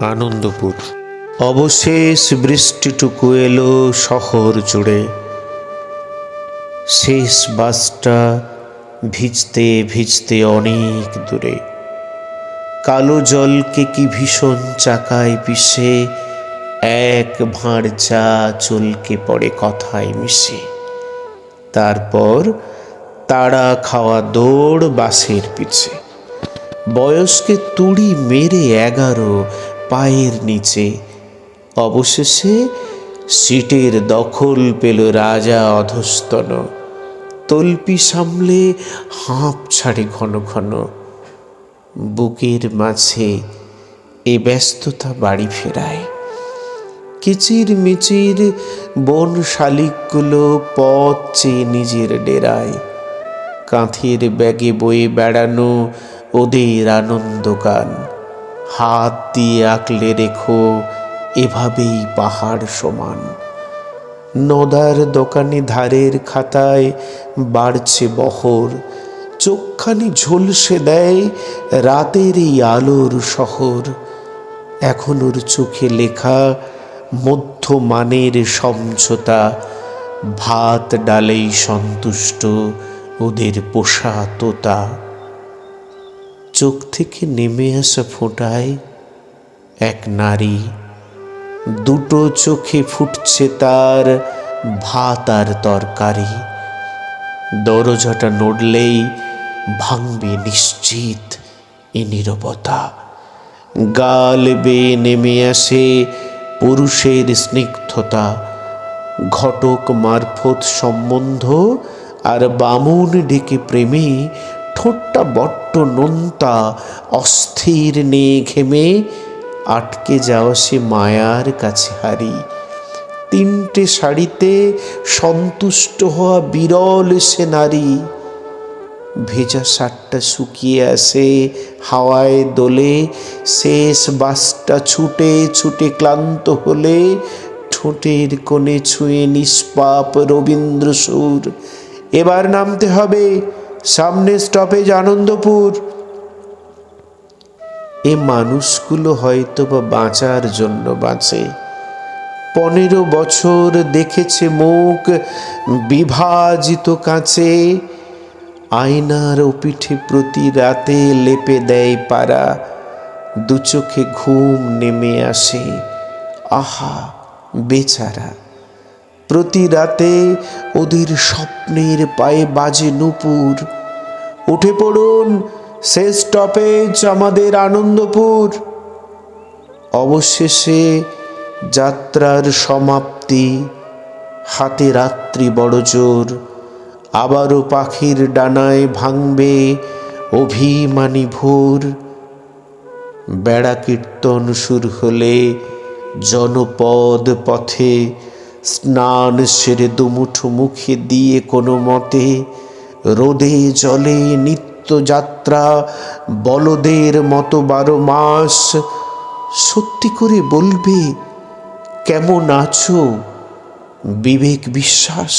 আনন্দপুর। অবশেষ বৃষ্টিটুকু এলো শহর জুড়ে। শেষ বাসটা ভিজতে ভিজতে অনেক দূরে। কালো জলকে কি ভীষণ চাকায় পিষে এক ভাঁড় চা চলকে পড়ে কথায় মিশে। তারপর তাড়া খাওয়া দৌড় বাসের পিছে। বয়সকে তুড়ি মেরে 11 পায়ের নিচে। অবশেষে সিটের দখল পেল রাজা অধস্তন। তল্পি সামলে হাঁপ ছাড়ে ঘন ঘন। বুকের মাঝে এ ব্যস্ততা বাড়ি ফেরায়। কিচির মিচির বন শালিকগুলো পথ চেয়ে নিজের ডেরায়। কাঁথের ব্যাগে বয়ে বেড়ানো ওদের আনন্দ গান। হাত দিয়ে আঁকলে রেখো এভাবেই পাহাড় সমান। নদার দোকানে ধারের খাতায় বাড়ছে বহর। চোখখানি ঝলসে দেয় রাতের এই আলোর শহর। এখন ওর চোখে লেখা মধ্যমানের সমঝোতা। ভাত ডালেই সন্তুষ্ট ওদের পোষা তোতা। চোখ থেকে নেমে আসা ফোঁটায় এক নারী। দুটো চোখে ফুটছে তার ভাত আর তরকারি। দরজাটা নড়লেই ভাঙবে নিশ্চিত এ নীরবতা। গাল বেয়ে নেমে আসে পুরুষের স্নিগ্ধতা। ঘটক মারফত সম্বন্ধ আর বামুন ডেকে প্রেমে। ঠোঁটটা বড্ড নোনতা, অস্থির নে ঘেমে। আটকে যাওয়া সে মায়ার কাছে হারি। 3টে শাড়িতে সন্তুষ্ট হওয়া বিরল সে নারী। ভেজা শার্টটা শুকিয়ে আসে হাওয়ায় দোলে। শেষ বাসটা ছুটে ছুটে ক্লান্ত হলে ঠোঁটের কোণে ছুঁয়ে নিষ্পাপ রবীন্দ্র সুর। এবার নামতে হবে, সামনে স্টপেজ আনন্দপুর। এ মানুষগুলো হয়তো বা বাঁচার জন্য বাঁচে। 15 বছর দেখেছে মুখ বিভাজিত কাঁচে। আয়নার ও পিঠে প্রতি রাতে লেপে দেয় পারা। দু চোখে ঘুম নেমে আসে, আহা বেচারা। প্রতি রাতে ওদের স্বপ্নের পায়ে বাজে নূপুর। উঠে পড়ুন, শেষ স্টপেজ আমাদের আনন্দপুর। অবশেষে যাত্রার সমাপ্তি। হাতে রাত্রি বড় জোর। আবারও পাখির ডানায় ভাঙবে অভিমানী ভোর। বেড়া কীর্তন শুরু হলে জনপদ পথে স্নান সেরে দুমুঠো মুখে দিয়ে কোনো মতে রোদে জলে নিত্যযাত্রা বলদের মতো 12 মাস। সত্যি করে বলবে কেমন আছো বিবেক বিশ্বাস?